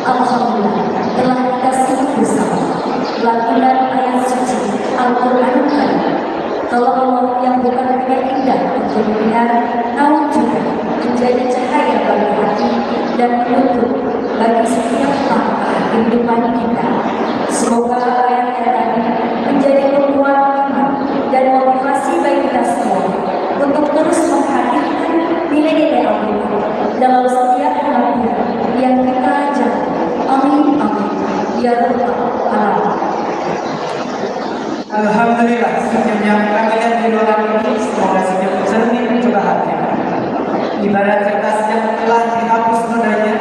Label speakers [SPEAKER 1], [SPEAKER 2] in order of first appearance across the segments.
[SPEAKER 1] Alhamdulillah telah kita simak bersama lantunan ayat suci Al-Quran Karim. Kalau Allah yang bukan hanya indah untuk mendengar, namun juga menjadi cahaya bagi hati dan penutup bagi setiap langkah kehidupan kita. Semoga ayat-ayat tadi menjadi penguat iman dan motivasi bagi kita semua untuk terus memperhatikan nilai-nilai Al-Quran dalam setiap hal yang kita jalani. Amin, amin. Ya Rabbal Alamin.
[SPEAKER 2] Alhamdulillah, setiap yang kami lihat di ruangan ini semoga setiap cermin mencoba hati. Ibarat kertas yang telah dihapus nodanya,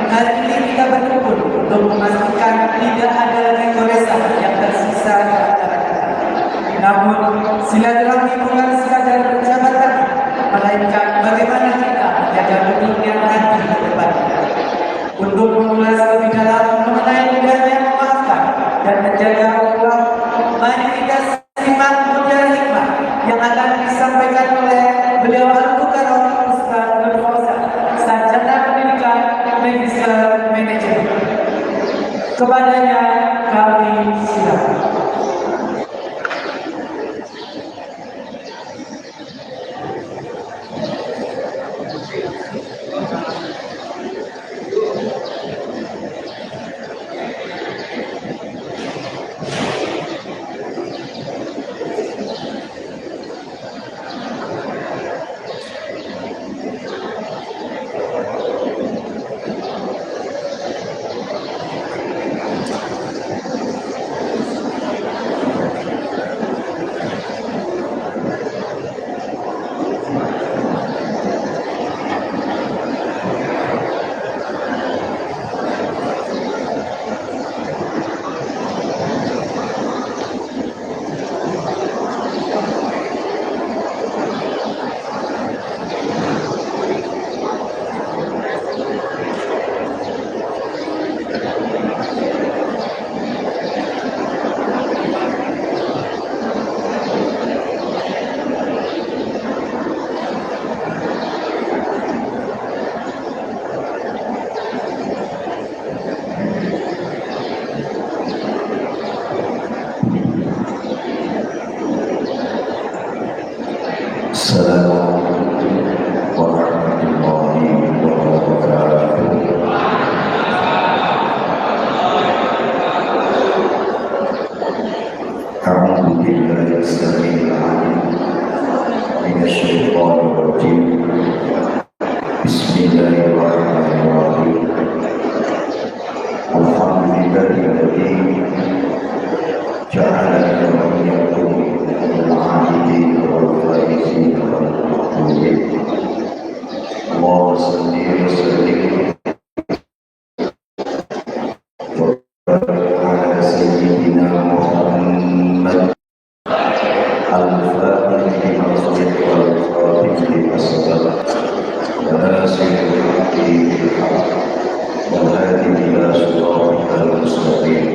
[SPEAKER 2] hari ini kita berkumpul untuk memastikan tidak ada lagi goresan yang tersisa di antara kita. Namun, silaturahmi bukan sekadar perjabatan, melainkan bagaimana kita menjaga dunia nanti ke depannya. Untuk mengulas lebih dalam mengenai indahnya memaafkan dan menjaga Allah, mari kita simak mutiara hikmah yang akan disampaikan oleh beliau Al-Mukarram Ustaz Nur Fauzan, Sarjana Pendidikan Medical Management. Kepadanya kami silakan.
[SPEAKER 3] السميع العليم من الشيطان الرجيم بسم الله الرحمن الرحيم الحمد لله الذي جعلنا وإياكم من العابدين والفائزين والمقبولين اللهم صل وسلم على سيدنا محمد الفاتح لما خلق والخاتم لما سبق وناصر الحق بالحق والهادي إلى صراطك المستقيم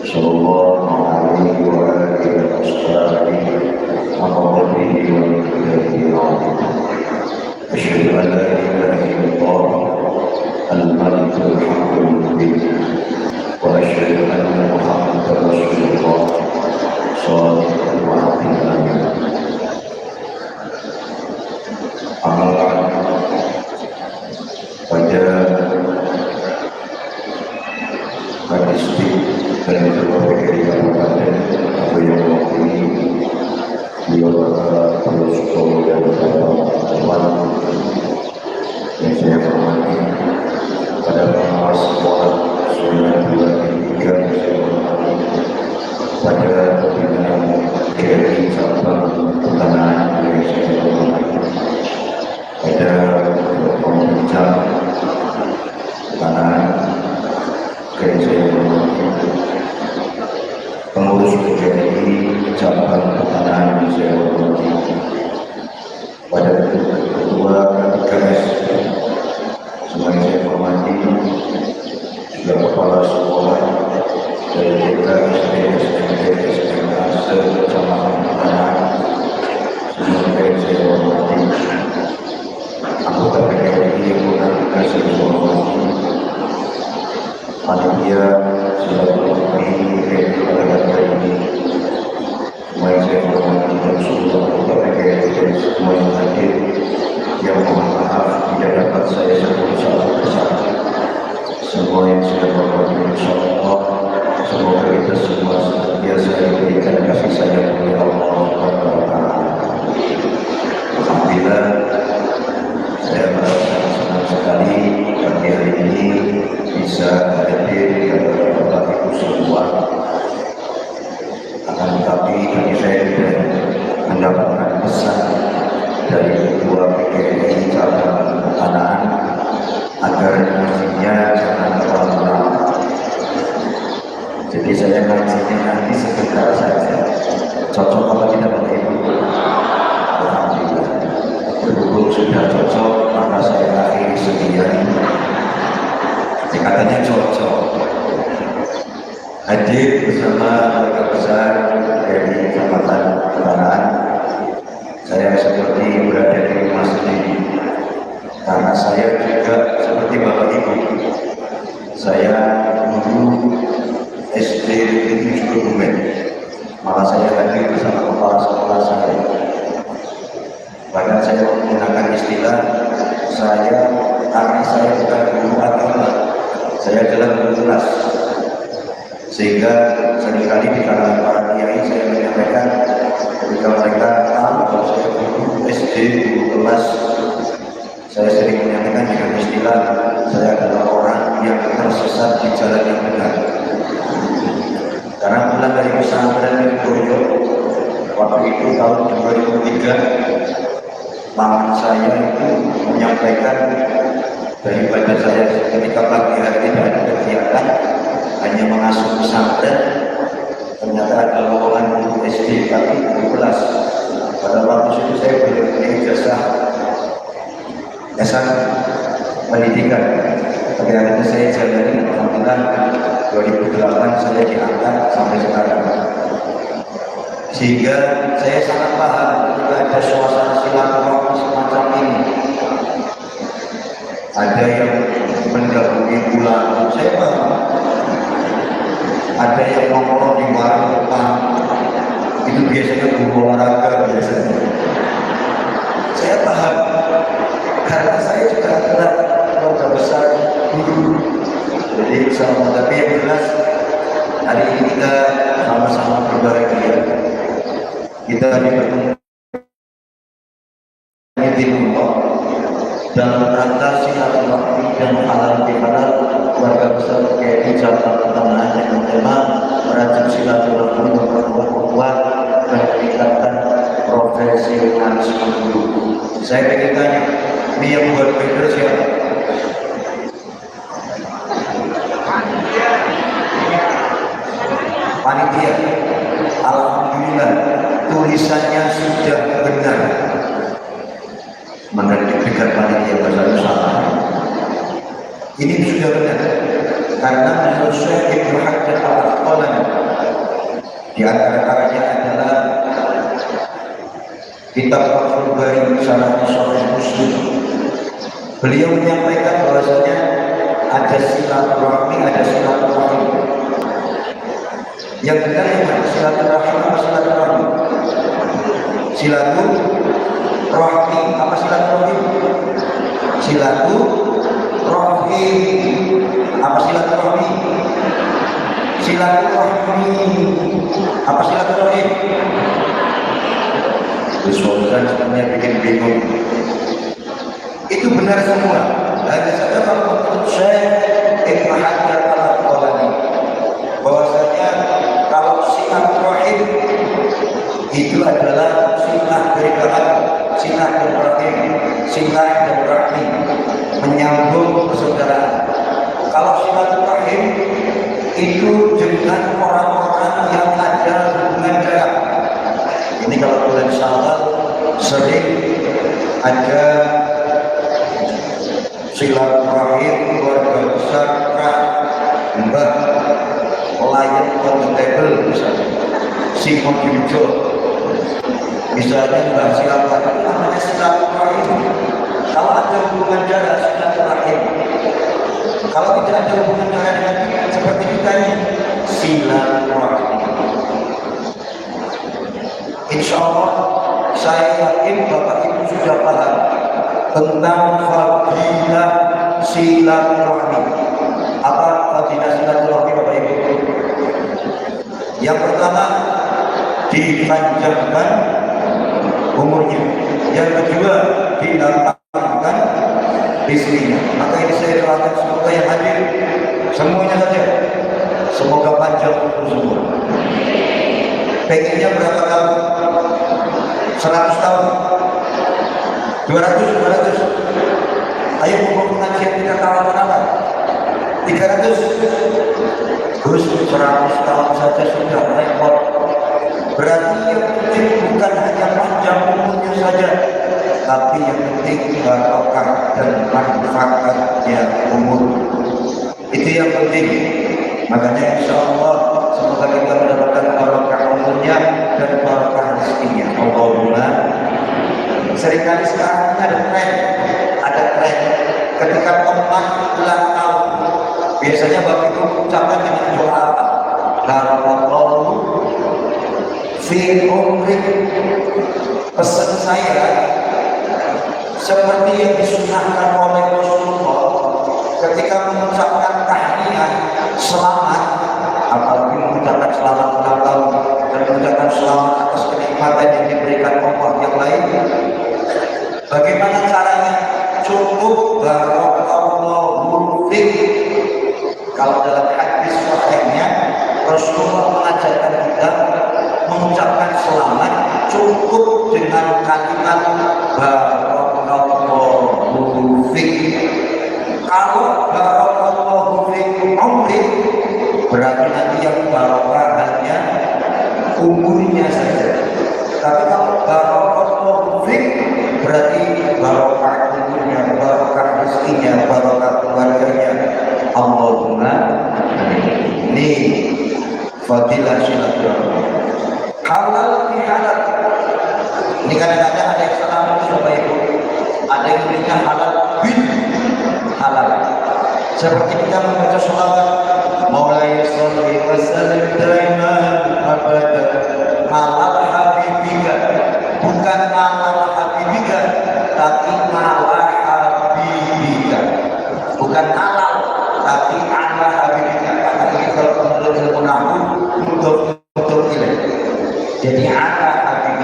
[SPEAKER 3] صلى الله عليه وآله وصحبه وقدره ومقداره العظيم أشهد أن لا إله إلا الله الملك الحق المبين وأشهد أن محمدا رسول الله صادق الوعد الأمين أما بعد pada hadis dan beberapa kabupaten atau yang mewakili beliau Bapak Sutomo dan Bapak Teman yang saya hormati pada pengawas sekolah Sunan Bulan Tiga yang saya hormati pada pimpinan KRI cabang pertanahan yang saya hormati pada pemerintah pertanahan yang saya hormati pengurus KRI cabang pertanahan yang saya hormati pada ketua KS semua yang saya hormati juga kepala sekolah dari TK, SD, SMP, SMA, sekecamatan pertanahan semua yang saya hormati anggota PKRI yang mengenai saya hormati panitia silaturahmi pada hari ini semua yang saya hormati dan seluruh anggota PKRI dan semua yang hadir yang mohon maaf tidak dapat saya sebut satu persatu semua yang saya hormati insyaallah semoga kita semua senantiasa diberikan kasih sayang oleh Allah Subhanahu wa taala. Alhamdulillah saya merasa senang sekali pagi hari ini bisa hadir kepada Bapak Ibu semua. Akan tetapi bagi saya tidak mendapatkan pesan dari Ketua PKRI cabang pertanahan agar ngajinya jangan terlalu lama. Jadi saya ngajinya nanti sebentar saja. Cocok apa tidak Bapak Ibu? Alhamdulillah. Berhubung sudah cocok, maka saya akhiri sekian. Katanya cocok. Hadir bersama keluarga besar dari Kecamatan Pertanahan. Saya seperti berada di rumah sendiri. Karena saya juga seperti Bapak Ibu. Saya guru SD itu juga Bumen. Malah saya hadir bersama kepala sekolah saya. Bahkan saya menggunakan istilah karena saya bukan guru agama, saya adalah guru kelas. Sehingga seringkali di kalangan para kiai saya menyampaikan ketika mereka tahu kalau saya guru SD, guru kelas, saya sering menyampaikan dengan istilah saya adalah orang yang tersesat di jalan yang benar. Karena pulang dari pesantren di Boyo, waktu itu tahun 2003, paman saya itu menyampaikan daripada saya ketika pagi hari tidak ada kegiatan, hanya mengasuh pesantren, ternyata ada lowongan guru SD tapi guru kelas. Pada waktu itu saya belum punya ijazah S1 pendidikan. Tapi akhirnya saya jalani, alhamdulillah 2008 saya diangkat sampai sekarang. Sehingga saya sangat paham ketika ada suasana silaturahmi semacam ini. Ada yang mendahului bulan, saya paham. Ada yang nongkrong di warung depan, itu biasanya guru olahraga biasanya. Saya paham, karena saya juga adalah keluarga besar guru. Jadi sama, tapi yang jelas hari ini kita sama-sama berbahagia kita dipertemukan di Allah dalam rangka silaturahmi dan halal bihalal keluarga besar KRI Cabang Pertanahan dengan tema merajut silaturahmi memperkuat ukhuwah dan meningkatkan profesionalisme guru. Saya ingin tanya, ini yang buat banner siapa? Panitia. Alhamdulillah tulisannya sudah benar. Menerbitkan panitia bahasa salah. Ini sudah benar. Karena menurut Syekh Ibnu Hajar Al-Asqalani di antara karyanya adalah kitab Fathul Bari Syarah Sahih Muslim. Beliau menyampaikan bahwasanya ada silaturahmi, ada silaturahim. Yang benar yang mana? Silaturahim apa silaturahmi? Silaturahmi apa silaturahim? Silaturahim apa silaturahmi? Silaturahmi apa silaturahim? Usulkan sebenarnya bikin bingung. Itu benar semua. Hanya saja kalau menurut Syekh Ibnu Hajar Al-Asqalani bahwasanya kalau silaturahim itu adalah silah berkahat, silah berrahim, silah berrahmi, menyambung persaudaraan. Kalau silaturahim itu dengan orang-orang yang ada hubungan darah. Ini kalau bulan Syawal sering ada silaturahim keluarga besar Mbah layak on the table misalnya Simon Yujo misalnya Mbah silaturahim namanya silaturahim. Kalau ada hubungan darah silaturahim, kalau tidak ada hubungan darah dengan kita seperti kita ini silaturahim. Insya Allah saya yakin Bapak Ibu sudah paham tentang fadilah silaturahmi. Apa fadilah silaturahmi Bapak Ibu? Yang pertama, dipanjangkan umurnya. Yang kedua, dilapangkan rizkinya. Maka ini saya doakan semoga yang hadir semuanya saja semoga panjang umur semua. Pengennya berapa tahun? 100 tahun? 200? Ayo buku pengajian kita kawan apa? 300? Gus 100 tahun saja sudah repot. Berarti yang penting bukan hanya panjang umurnya saja, tapi yang penting barokah dan manfaatnya umur. Itu yang penting. Makanya insya Allah semoga kita mendapatkan barokah umurnya dan barokah rezekinya. Allahumma. Seringkali sekarang ada tren ketika teman ulang tahun biasanya bapak itu ucapkan dengan doa apa? Barakallahu fi umrik. Pesan saya seperti yang disunahkan oleh Rasulullah ketika mengucapkan tahniah selamat, apalagi mengucapkan selamat ulang tahun dan mengucapkan selamat atas kenikmatan yang diberikan Allah yang lain. Bagaimana caranya? Cukup barakallahu fiik. Kalau dalam hadis sahihnya Rasulullah mengajarkan kita mengucapkan selamat cukup dengan kalimat barakallahu fiik. Kalau barakallahu fiik umri berarti nanti yang barokah hanya umurnya saja. Tapi kalau barakallahu fiik berarti barokah umurnya, barokah rezekinya, barokah keluarganya. Allahumma ini fadilah silaturahmi. Halal bihalal. Ini kadang-kadang ada yang salah Bapak Ibu. Ada yang punya halal bil halal. Seperti kita membaca sholawat Maulaya sholli wa sallim daiman abada halal habibika, bukan halal habibika tapi halal habibika, bukan halal tapi ala habibika. Karena ini kalau menurut ilmu nahwu mudhof ilaih. Jadi ala habibika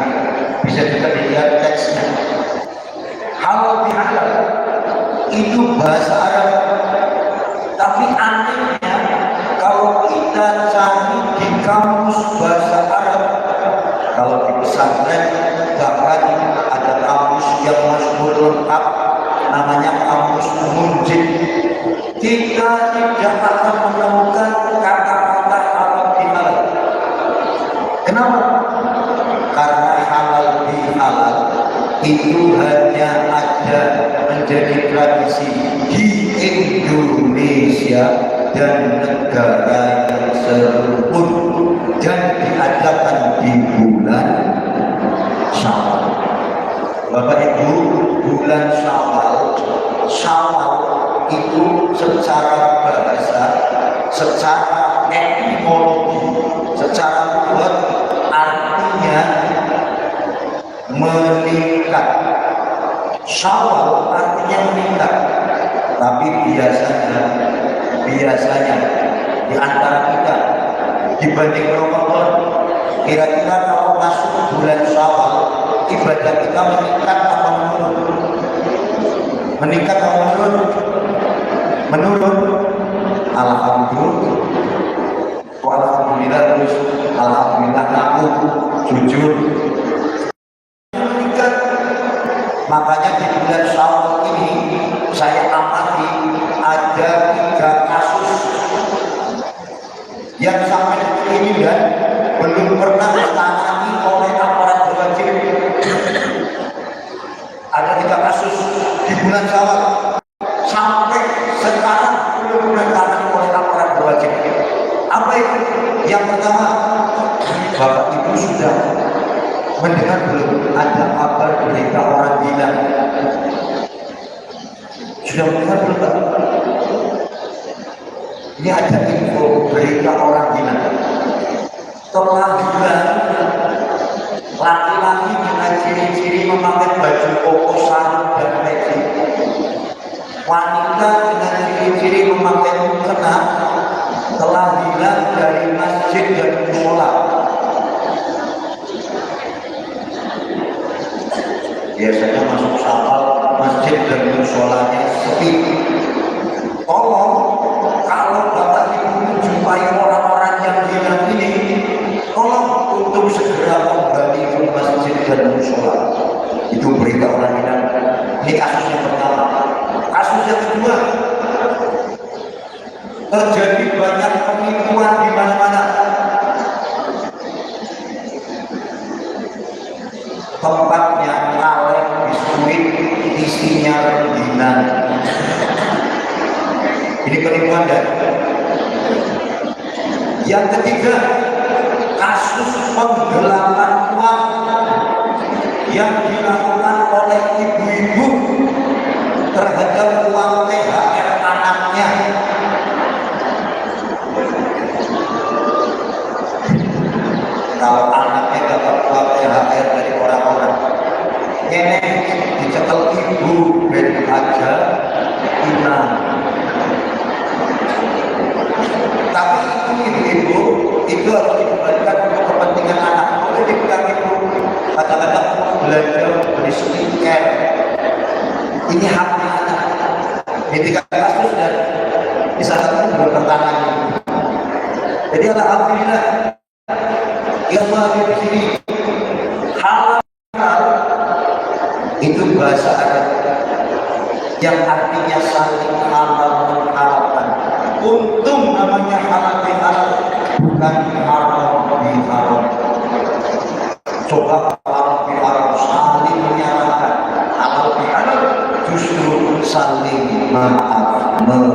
[SPEAKER 3] Indonesia dan negara yang serumpun dan diadakan di bulan Syawal. Bapak Ibu, bulan Syawal, Syawal itu secara bahasa, secara etimologi, secara lugat artinya meningkat. Syawal artinya meningkat, tapi biasanya di antara kita dibanding Ramadan, kira-kira kalau masuk bulan Syawal ibadah kita meningkat atau menurun? Meningkat atau menurun? Menurun. Alhamdulillah. Alhamdulillah terus alhamdulillah ngaku jujur. Meningkat. Makanya di bulan Syawal ini saya amati ada 3 kasus yang sampai ini dan belum pernah ditangani oleh aparat berwajib. Ada 3 kasus di bulan Syawal sampai sekarang belum pernah ditangani oleh aparat berwajib. Apa itu? Yang pertama, Bapak Ibu sudah mendengar belum ada kabar berita orang gila? Sudah mendengar belum Pak? Ini ada info berita orang gila. Telah bulan laki-laki dengan ciri-ciri memakai baju koko, sarung dan peci. Wanita dengan ciri-ciri memakai mukena telah hilang dari masjid dan musola. Biasanya masuk Syawal masjid dan musolanya sepi. Tolong, kalau Bapak Ibu menjumpai orang-orang yang hilang ini, tolong untuk segera kembali ke masjid dan musola. Itu berita orang hilang. Ini kasus yang pertama. Kasus yang kedua, terjadi banyak penipuan di mana-mana. Tempatnya kaleng biskuit, isinya rengginang. Ini penipuan dan yang ketiga, kasus penggelapan uang yang dilakukan oleh ibu-ibu terhadap uang THR anaknya. Kalau anaknya dapat uang THR dari orang-orang, ini dicekel ibu ben aja inang. Tapi itu ibu-ibu itu harus dikembalikan untuk kepentingan anak. Boleh dibilang ibu kata-kata belanja beli skincare. Ini haknya anak. Ini 3 kasus dan di saat itu belum tertangani. Jadi alhamdulillah. Ilmu di sini halal itu bahasa Arab yang artinya saling halal mengharapkan. Untung namanya halal bihalal, bukan haram biharam. Coba halal biharam saling menyalahkan, halal bihalal justru saling memaafkan.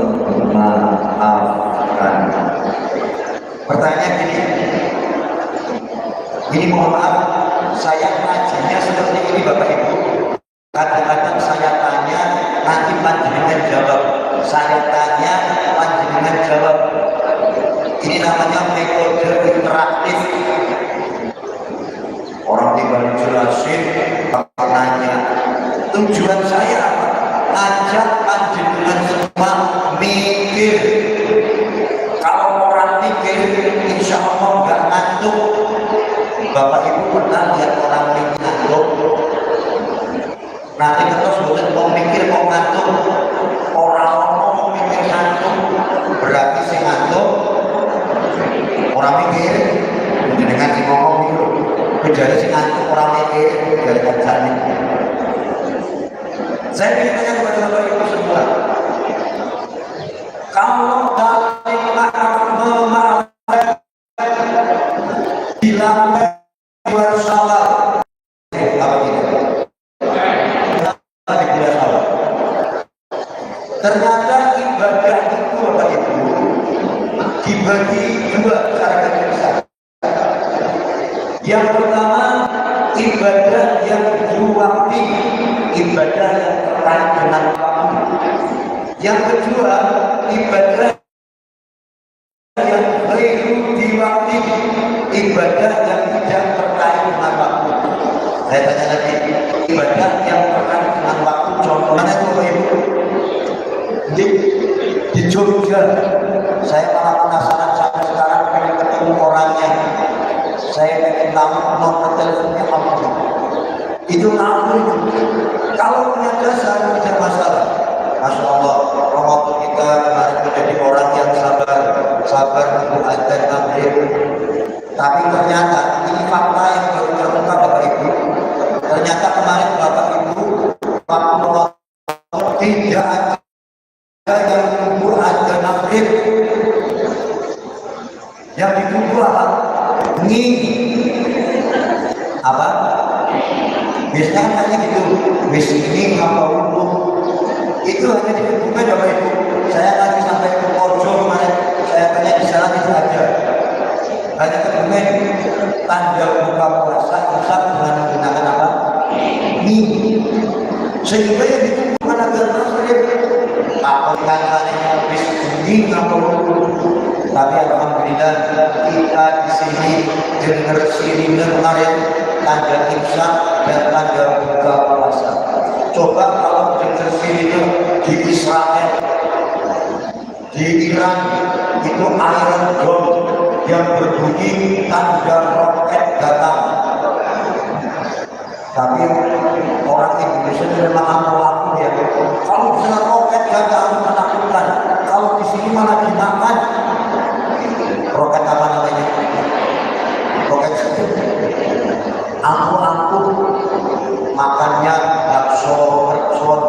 [SPEAKER 3] Pertanyaan ini mohon maaf, saya ngajinya seperti ini Bapak Ibu. Kadang-kadang saya tanya, nanti panjenengan jawab. Saya tanya, panjenengan jawab. Ini namanya metode interaktif. Orang tinggal dijelasin, nanya. Tujuan saya apa? Ngajak panjenengan semua mikir. Kalau orang mikir, insya Allah nggak ngantuk. Bapak Ibu pernah lihat orang mikir ngantuk? Nanti kita sebutkan mau mikir mau ngantuk. Orang mau mikir ngantuk, berarti si ngantuk orang mikir. Dengan si ngomong itu, menjadi si ngantuk orang mikir dari kancane. Saya ingin tanya kepada Bapak Ibu semua, kalau saling memaafkan dilakukan bulan Syawal, apa gitu? Di bulan Syawal. Ternyata ibadah dibagi dua secara garis besar. Yang pertama, ibadah yang diwakti, ibadah yang terkait dengan waktu. Yang kedua, ibadah yang ghairu diwakti, ibadah yang tidak terkait dengan waktu. Saya tanya lagi, ibadah yang terkait dengan waktu, contohnya itu Bapak Ibu di Jogja. Saya malah penasaran sampai sekarang, pengen ketemu orangnya. Saya pengen tahu nomor teleponnya apa. Itu ngapain itu? Kalau punya jasa tidak masalah. Masya Allah, Ramadan kita kemarin menjadi orang yang sabar untuk azan maghrib. Tapi ternyata ini fakta yang baru terungkap Bapak Ibu. Ternyata kemarin Bapak Ibu waktu Ramadan tidak ada yang tunggu azan maghrib. Yang ditunggu apa? Apa? Biasanya hanya gitu, wis ini apa umum itu hanya dihubungkan Bapak Ibu. Saya lagi sampai ke Porjo kemarin, saya tanya di sana itu aja hanya kemudian tanda buka puasa imsak dengan menggunakan apa? Mie. Sehingga yang ditunggu agar maghrib apa kata-katanya wis ini apa umum. Tapi alhamdulillah kita di sini dengar sirine kemarin tanda imsak dan tanda buka puasa. Coba kalau dengar sirine di Israel, di Iran itu Iron Dome yang berbunyi tanda roket datang. Tapi orang Indonesia memang aku ya. Kalau bisa roket datang menakutkan. Kalau di sini malah dimakan. Roket apa namanya? Roket angkuh-angkuh, makannya bakso mercon,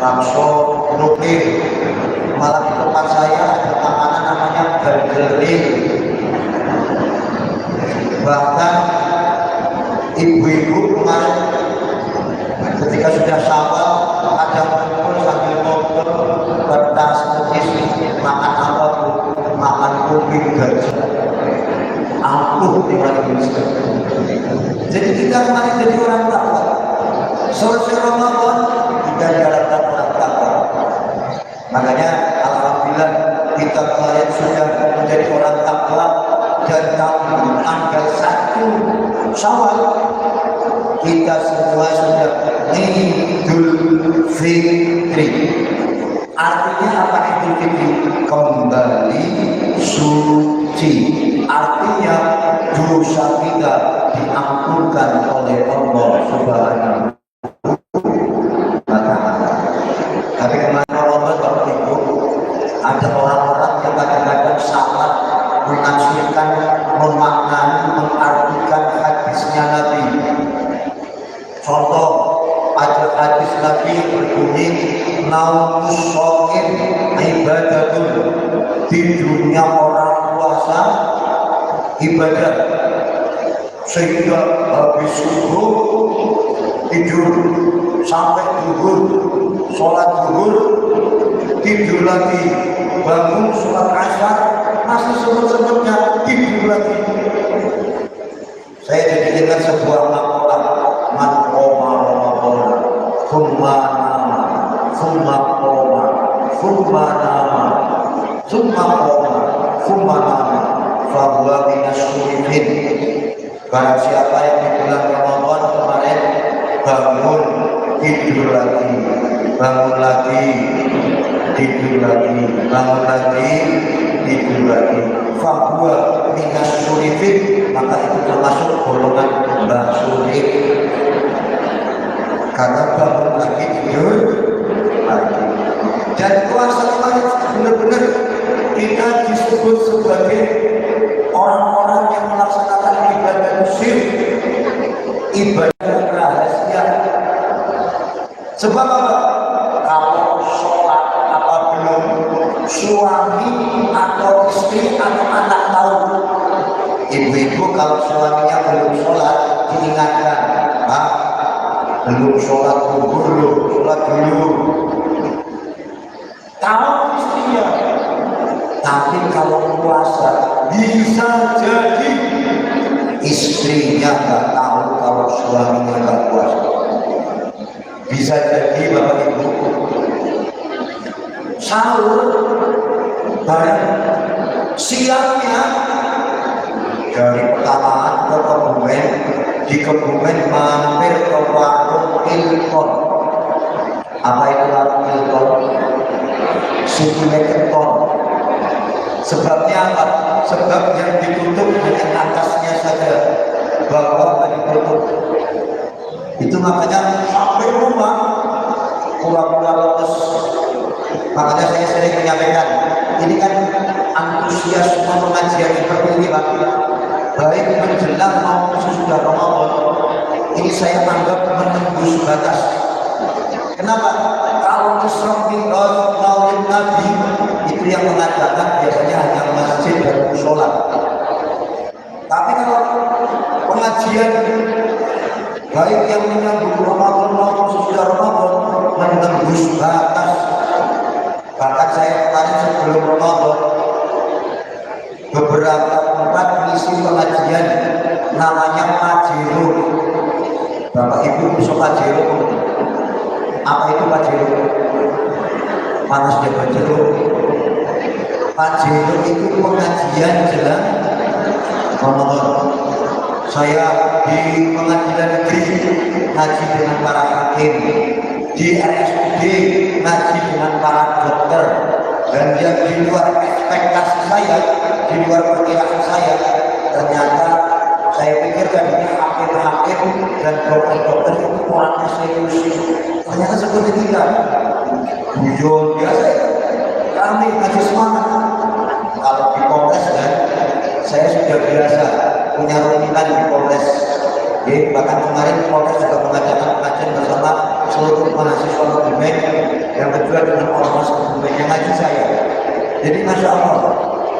[SPEAKER 3] bakso nuklir. Malah di tempat saya ada makanan namanya bergeling. Bahkan ibu-ibu kemarin ketika sudah Syawal ada kumpul sambil ngobrol kertas kuis makan apa tuh? Makan kuping gajah. Aku tinggal di Indonesia. Jadi kita kemarin jadi orang takwa. Selesai Ramadan kita jalankan orang takwa. Makanya alhamdulillah kita kemarin sudah menjadi orang takwa dan tanggal 1 Syawal kita semua sudah Idul Fitri. Artinya apa Idul Fitri? Kembali suci. Artinya dosa kita diampunkan oleh Allah Subhanahu wa Ta'ala. Tapi kemarin Ramadan Bapak Ibu, ada orang-orang yang kadang-kadang salah menafsirkan, memaknai, mengartikan hadisnya Nabi. Contoh, ada hadis Nabi yang berbunyi naumus shaim ibadatun. Tidurnya orang puasa ibadah. Sehingga habis subuh tidur sampai zuhur, sholat zuhur tidur lagi, bangun sholat asar masih semut-semutnya tidur lagi. Saya jadi ingat sebuah makalah man qoma Ramadan thumma nama thumma qoma thumma nama thumma qoma thumma nama fahuwa minasyurifin. Barang siapa yang di bulan Ramadan kemarin bangun tidur lagi, bangun lagi tidur lagi, bangun lagi tidur lagi, fahuwa minasyurifin, maka itu termasuk golongan basyurif. Karena bangun lagi tidur lagi. Dan puasa kemarin benar-benar kita disebut sebagai orang-orang yang melaksanakan ibadah syirik, ibadah rahasia. Sebab apa? Kalau sholat apa belum, suami atau istri atau anak tahu. Ibu-ibu kalau suaminya belum sholat diingatkan, belum sholat dulu, sholat dulu. Tahu istrinya, tapi kalau puasa bisa jadi istrinya nggak tahu kalau suaminya nggak puasa. Bisa jadi Bapak Ibu sahur bareng, siangnya dari Pekalongan ke Kebumen, di Kebumen mampir ke warung Hilton. Apa itu warung Hilton? Suku Kenton. Sebabnya apa? Sebab yang ditutup hanya atasnya saja, bawah ditutup. Itu makanya sampai rumah pulang-pulang lemes. Makanya saya sering menyampaikan, ini kan antusiasme pengajian seperti ini Pak, baik menjelang maupun sesudah Ramadan, ini saya anggap menembus batas. Kenapa? Kalau Isra Mi'raj Maulid Nabi itu yang mengadakan biasanya hanya masjid dan musola. Tapi kalau pengajian baik yang menyambut Ramadan maupun sesudah Ramadan menembus batas. Bahkan saya kemarin sebelum Ramadan beberapa tempat mengisi pengajian namanya Pajero. Bapak Ibu bisa Pajero? Apa itu Pajero? Panas dan Pajero. Pajero itu pengajian jelang Ramadan. Saya di pengadilan negeri ngaji dengan para hakim, di RSUD ngaji dengan para dokter, dan yang di luar ekspektasi saya, di luar perkiraan saya, ternyata saya pikirkan ini hakim-hakim dan dokter-dokter itu orangnya serius. Ternyata seperti kita, guyon biasa, kami ngaji semangat. Kalau di Polres kan, saya sudah biasa punya rutinan di Polres. Bahkan kemarin Polres juga mengadakan pengajian bersama seluruh mahasiswa Kebumen, yang kedua dengan ormas Kebumen yang ngaji saya. Jadi Masya Allah,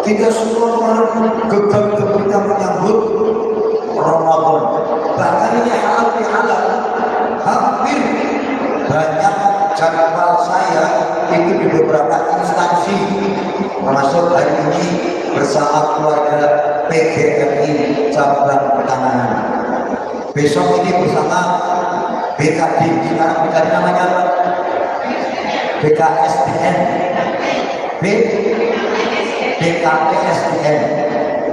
[SPEAKER 3] kita semua orang gegap-gempita menyambut Ramadan. Bahkan ini halal bihalal, hampir banyak jadwal saya itu di beberapa instansi, termasuk hari ini bersama keluarga PGRI cabang Pekalongan. Besok ini bersama BKD, sekarang BKD namanya apa? BKSDN, BKPSDN.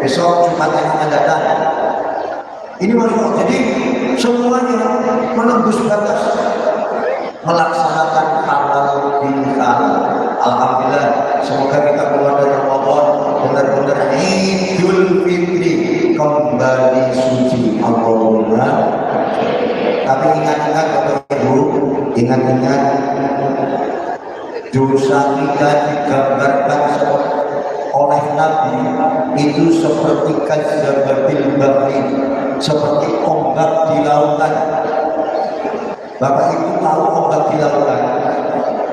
[SPEAKER 3] Besok Jumat yang akan datang. Ini maksudnya, jadi semuanya menembus batas, melaksanakan halal bihalal. Alhamdulillah, semoga kita keluar dari Ramadan benar-benar Idul Fitri kembali suci. Allahumma. Tapi ingat-ingat Bapak Ibu, ingat-ingat dosa kita digambarkan oleh Nabi itu seperti kazabatil bahri, seperti ombak di lautan. Bapak Ibu tahu ombak di lautan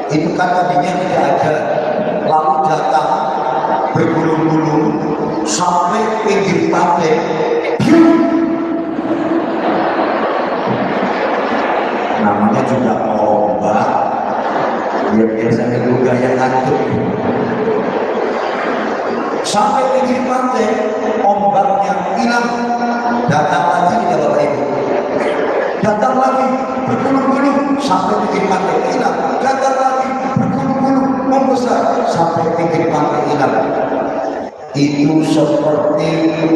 [SPEAKER 3] itu kan tadinya tidak ada, lalu datang bergulung-gulung sampai pinggir pantai. Namanya juga ombak, biasanya juga yang ngantuk. Sampai pinggir pantai, ombaknya hilang. Datang lagi tidak Bapak Ibu, datang lagi bergulung-gulung sampai pinggir pantai hilang. Datang lagi bergulung-gulung membesar sampai pinggir pantai hilang. Itu seperti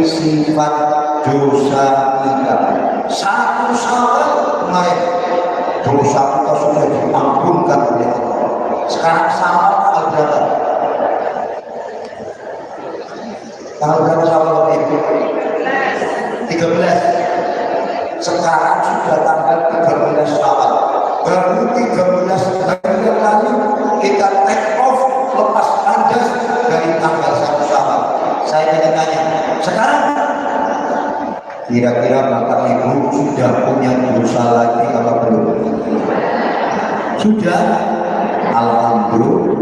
[SPEAKER 3] sifat dosa kita. Satu saat kemarin dosa kita sudah diampunkan oleh Allah. Sekarang sama tanggal berapa? Tanggal berapa Bapak Ibu? 13. Sekarang sudah tanggal 13 Syawal. Baru 13 hari yang lalu kita take off, lepas landas dari tanggal 1 Syawal. Saya tanya, sekarang kira-kira Bapak Ibu sudah punya dosa lagi apa belum? Sudah. Alhamdulillah.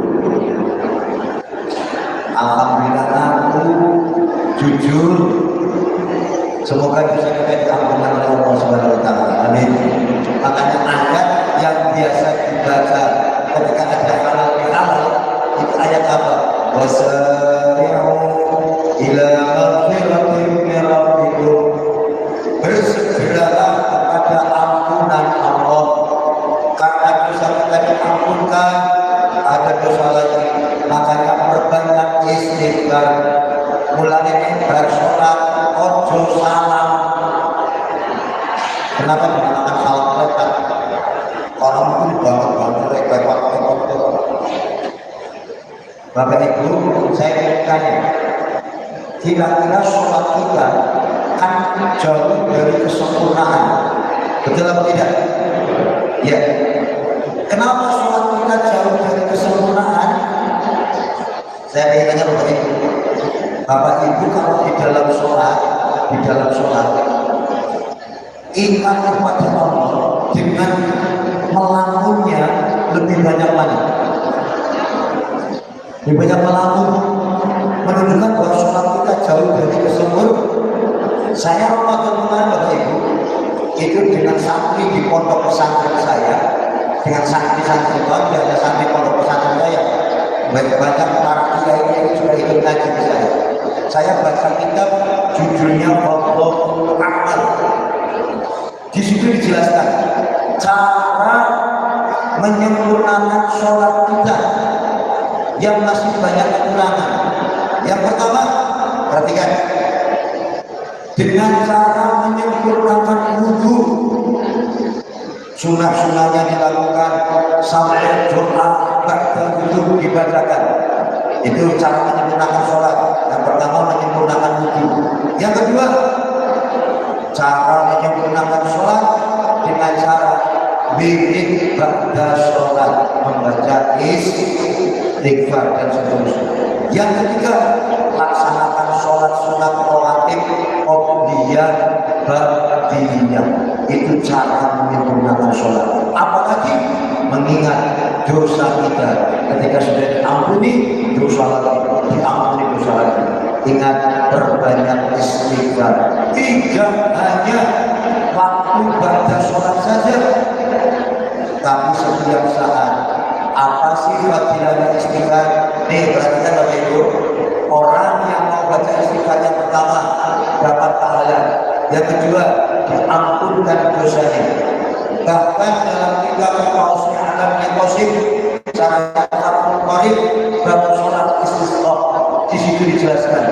[SPEAKER 3] Alhamdulillah aku jujur. Semoga bisa kita diampunkan oleh Allah Subhanahu wa taala. Amin. Makanya ayat yang biasa dibaca ketika ada halal bihalal itu ayat apa? Wasari'u bulan ini bersolat ojo salam. Kenapa mengatakan salam mereka? Orang itu bangun repot. Bapak Ibu, saya ingin tanya, kira-kira sholat kita kan jauh dari kesempurnaan, betul atau tidak? Ya. Kenapa sholat kita jauh dari kesempurnaan? Saya ingin tanya Bapak Ibu. Bapak Ibu kalau di dalam sholat, ingat kepada Allah dengan melakukannya lebih banyak mana? Lebih banyak melakukan, menunjukkan bahwa sholat kita jauh dari kesempurnaan. Saya Ramadan kemarin Bapak Ibu itu dengan santri di pondok pesantren saya, dengan santri-santri itu ada santri pondok pesantren saya, banyak para kiai yang sudah ikut ngaji di saya. Saya baca kitab judulnya Fadlul Amal. Di situ dijelaskan cara menyempurnakan sholat kita yang masih banyak kekurangan. Yang pertama, perhatikan, dengan cara menyempurnakan wudhu, sunnah-sunnahnya dilakukan sampai doa ba'da wudhu dibacakan. Itu cara menyempurnakan sholat. Yang pertama, menyempurnakan wudhu. Yang kedua, cara menyempurnakan sholat dengan cara wirid ba'da sholat, membaca istighfar dan seterusnya. Yang ketiga, laksanakan sholat sunat rawatib qobliyah ba'diyah. Itu cara menyempurnakan sholat. Apalagi mengingat dosa kita ketika sudah diampuni, dosa lagi diampuni, dosa lagi. Ingat, berbanyak istighfar. Tidak hanya waktu ba'da sholat saja, tapi setiap saat. Apa sih fadilahnya istighfar? Nih, perhatikan Bapak Ibu. Orang yang mau baca istighfar yang pertama dapat pahala, yang kedua diampunkan dosanya. Bahkan dalam kitab Qausnya Alamnya Qasim, cara Fathul Qarib bab sholat istisqa, di situ dijelaskan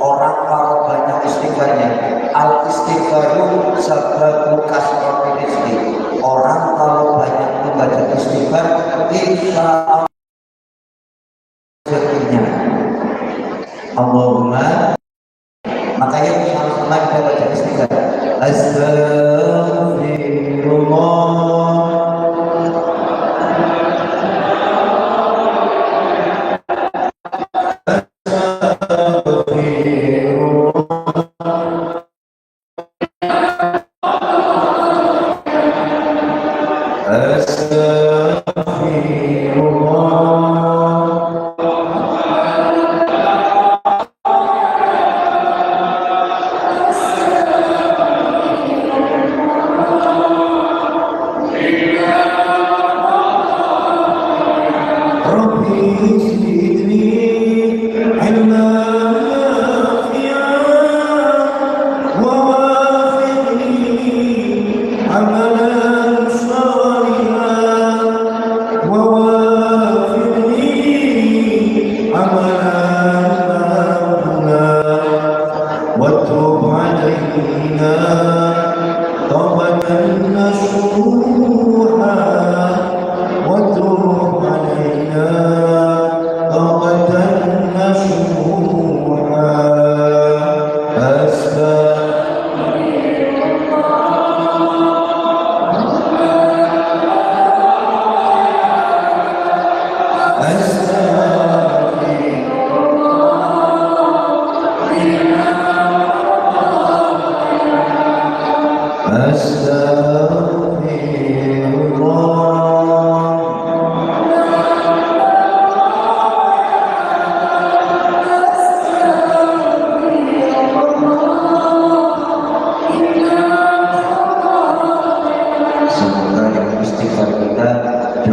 [SPEAKER 3] orang kalau banyak istighfarnya, al istighfaru sababu kasratil rizqi. Orang kalau banyak membaca istighfar, insya Allah rezekinya. Allahumma, makanya sama-sama kita baca istighfar. Astaghfirullah.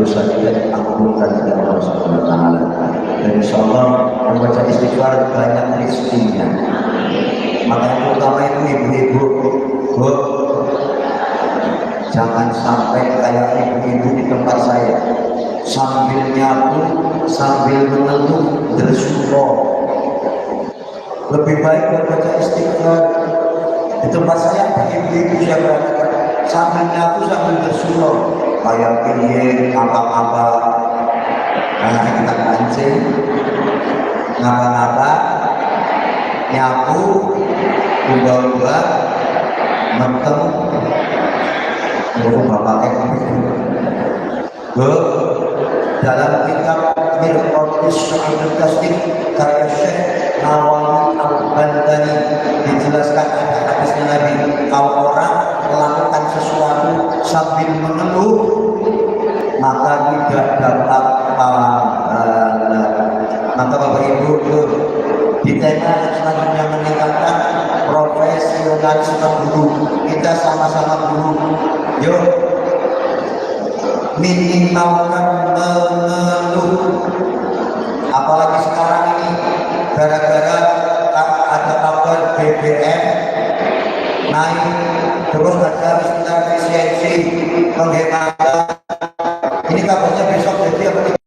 [SPEAKER 3] dosa kita diampunkan oleh Allah Subhanahu wa taala. Dan insyaallah membaca istighfar banyak rezekinya. Makanya terutama itu ibu-ibu, Bu, jangan sampai kayak ibu-ibu di tempat saya sambil nyapu, sambil mengeluh bersyukur. lebih baik berbaca istighfar. Di tempat saya ada ibu-ibu yang berkata, sambil nyapu sambil bersuluk, kayak piye apa-apa, karena kita mancing, ngapa-ngapa, nyapu, ubah-ubah, meteng, berubah pakai dalam kitab Mirqatus Sa'idul Tasdik karya Syekh Nawawi Al-Bandani dijelaskan ada hadisnya Nabi, kalau orang melakukan sesuatu sambil mengeluh maka tidak dapat pahala. Maka Bapak Ibu di tema selanjutnya meningkatkan profesionalisme guru. Kita sama-sama guru, yuk minimalkan mengeluh. Apalagi sekarang ini gara-gara ada kabar BBM naik terus ada istilah efisiensi penghematan. Ini kabarnya besok jadi apa tidak?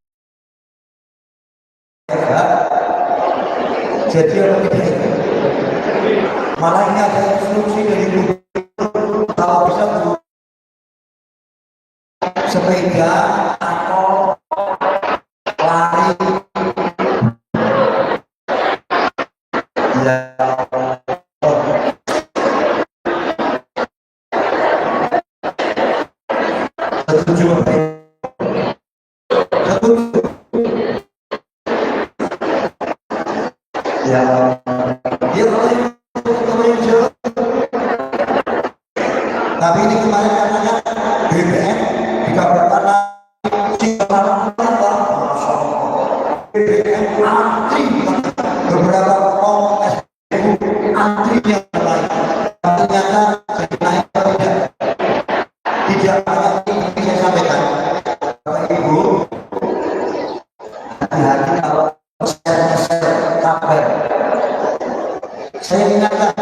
[SPEAKER 3] Jadi apa tidak? Malah ini ada instruksi dari gubernur kalau bisa sepeda atau lari ya. Setuju apa ya? Setuju ya. Dia jawab. Tapi ini kemarin katanya BBM dikabarkan BBM antri beberapa kelompok antri yang lain ternyata jadi naik atau tidak banyak ini saya sampaikan Bapak Ibu hati-hati kalau share kabar. Saya ingatkan